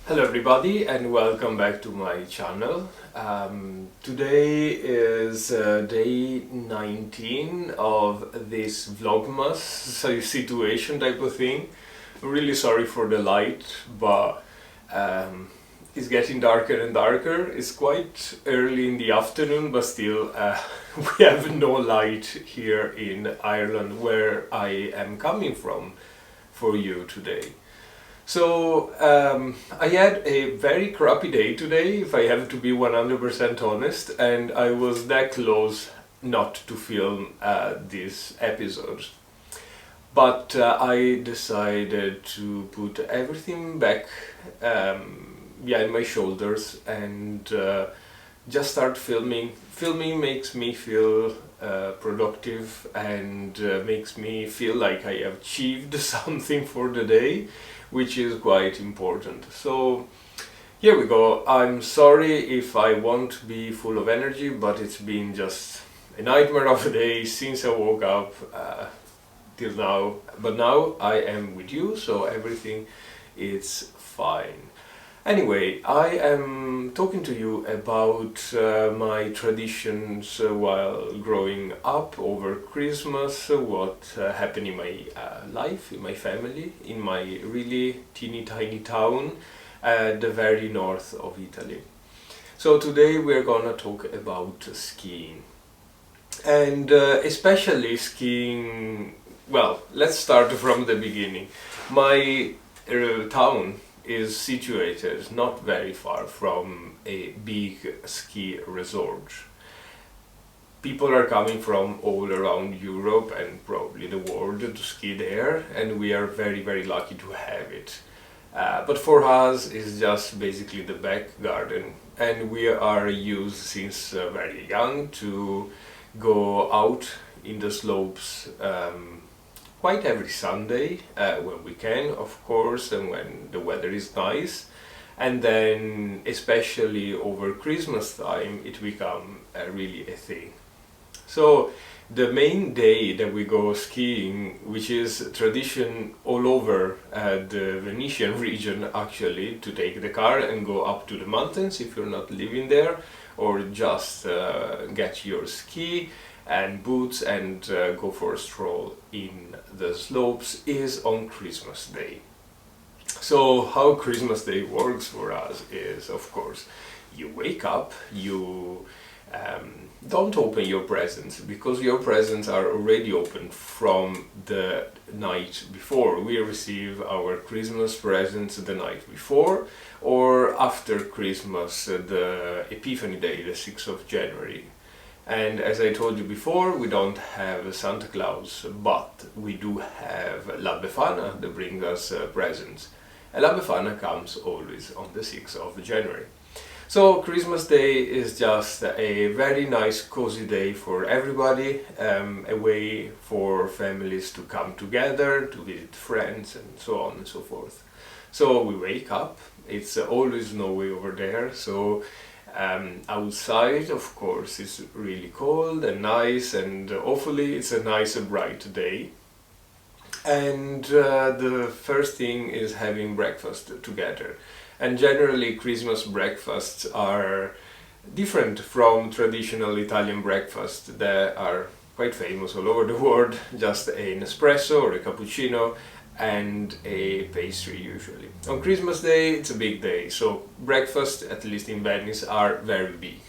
Hello everybody and welcome back to my channel. Today is day 19 of this Vlogmas situation type of thing. I'm really sorry for the light, but it's getting darker and darker. It's quite early in the afternoon, but still we have no light here in Ireland where I am coming from for you today. So I had a very crappy day today, if I have to be 100% honest, and I was that close not to film this episode. But I decided to put everything back behind my shoulders and just start filming. Filming makes me feel productive and makes me feel like I have achieved something for the day, which is quite important. So here we go. I'm sorry if I won't be full of energy, but it's been just a nightmare of a day since I woke up till now. But now I am with you, so everything is fine. Anyway, I am talking to you about my traditions while growing up over Christmas, what happened in my life, in my family, in my really teeny tiny town at the very north of Italy. So today we're gonna talk about skiing. And especially skiing, well, let's start from the beginning. My town is situated not very far from a big ski resort. People are coming from all around Europe and probably the world to ski there, and we are very lucky to have it. But for us it's just basically the back garden, and we are used since very young to go out in the slopes quite every Sunday, when we can, of course, and when the weather is nice. And then, especially over Christmas time, it becomes really a thing. So, the main day that we go skiing, which is tradition all over the Venetian region actually, to take the car and go up to the mountains if you're not living there, or just get your ski and boots and go for a stroll in the slopes, is on Christmas Day. So how Christmas Day works for us is, of course, you wake up, you don't open your presents, because your presents are already opened from the night before. We receive our Christmas presents the night before, or after Christmas, the Epiphany Day, the 6th of January. And as I told you before, we don't have Santa Claus, but we do have La Befana that brings us presents. And La Befana comes always on the 6th of January. So Christmas Day is just a very nice cozy day for everybody, a way for families to come together, to visit friends and so on and so forth. So we wake up, it's always snowy over there, so outside, of course, it's really cold and nice, and hopefully it's a nice and bright day. And the first thing is having breakfast together. And generally Christmas breakfasts are different from traditional Italian breakfasts that are quite famous all over the world. Just an espresso or a cappuccino and a pastry usually. On Christmas Day it's a big day, so breakfast, at least in Venice, are very big.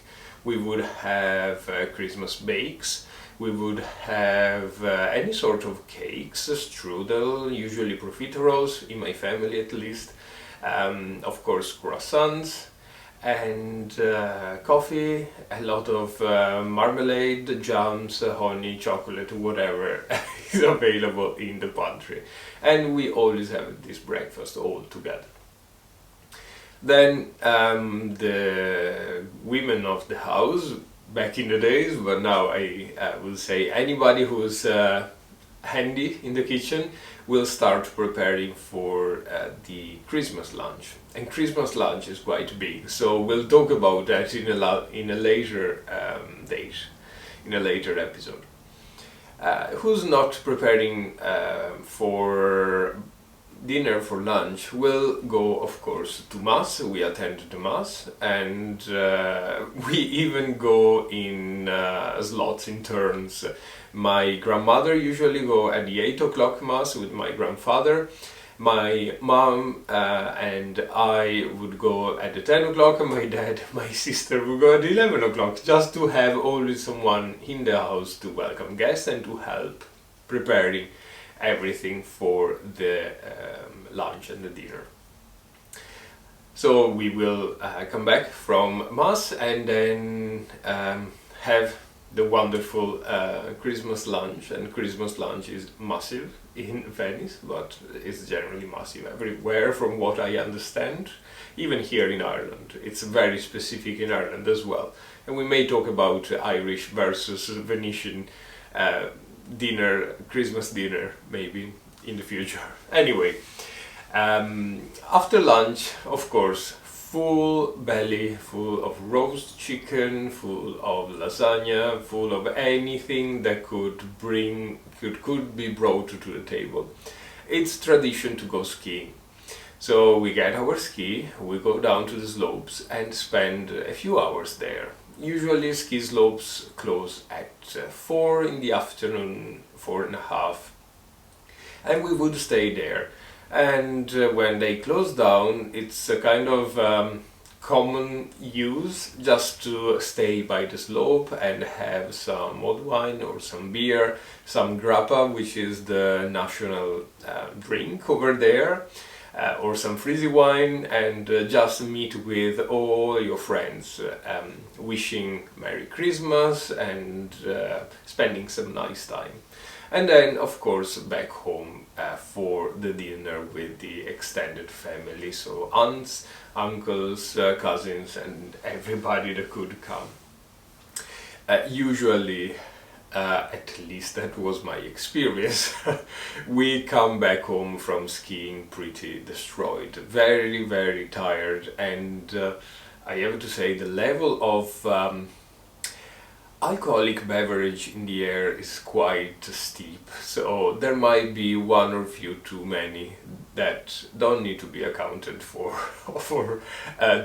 We would have Christmas bakes, we would have any sort of cakes, strudel, usually profiteroles, in my family at least, of course croissants, and coffee, a lot of marmalade, jams, honey, chocolate, whatever is available in the pantry. And we always have this breakfast all together. Then the women of the house, back in the days, but now I will say anybody who's handy in the kitchen, will start preparing for the Christmas lunch. And Christmas lunch is quite big, so we'll talk about that in a later date, in a later episode. Who's not preparing for dinner for lunch, we'll go, of course, to Mass. We attend the Mass, and we even go in slots, in turns. My grandmother usually go at the 8 o'clock Mass with my grandfather. My mom and I would go at the 10 o'clock, and my dad, my sister would go at 11 o'clock, just to have always someone in the house to welcome guests and to help preparing everything for the lunch and the dinner. So we will come back from Mass and then have the wonderful Christmas lunch. And Christmas lunch is massive in Venice, but it's generally massive everywhere from what I understand, even here in Ireland. It's very specific in Ireland as well. And we may talk about Irish versus Venetian dinner, Christmas dinner, maybe in the future. Anyway, after lunch, of course, full belly, full of roast chicken, full of lasagna, full of anything that could be brought to the table. It's tradition to go skiing. So we get our ski, we go down to the slopes and spend a few hours there. Usually ski slopes close at 4 in the afternoon, 4:30, and we would stay there. And when they close down, it's a kind of common use just to stay by the slope and have some mulled wine or some beer, some grappa, which is the national drink over there, or some frizzy wine, and just meet with all your friends, wishing Merry Christmas and spending some nice time. And then, of course, back home for the dinner with the extended family, so aunts, uncles, cousins, and everybody that could come. Usually, at least that was my experience, we come back home from skiing pretty destroyed, very, very tired, and I have to say the level of alcoholic beverage in the air is quite steep, so there might be one or few too many that don't need to be accounted for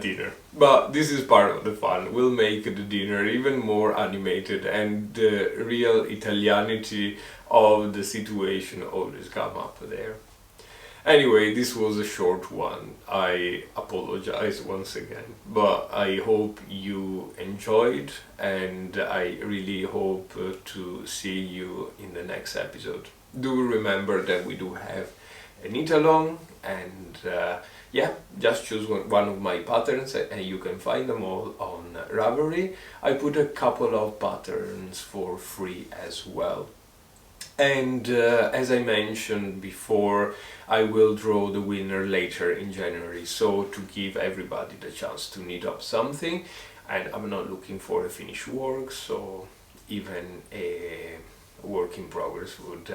dinner. But this is part of the fun. We'll make the dinner even more animated, and the real Italianity of the situation always come up there. Anyway, this was a short one. I apologize once again, but I hope you enjoyed, and I really hope to see you in the next episode. Do remember that we do have an eat-along, and yeah, just choose one of my patterns and you can find them all on Ravelry. I put a couple of patterns for free as well. And as I mentioned before, I will draw the winner later in January, so to give everybody the chance to knit up something. And I'm not looking for a finished work, so even a work in progress would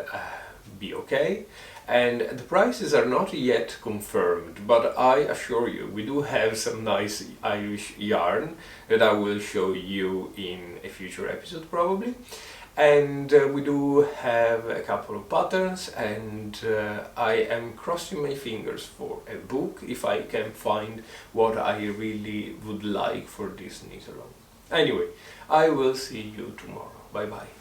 be okay. And the prices are not yet confirmed, but I assure you we do have some nice Irish yarn that I will show you in a future episode probably. And we do have a couple of patterns, and I am crossing my fingers for a book if I can find what I really would like for this knit along. Anyway, I will see you tomorrow. Bye bye.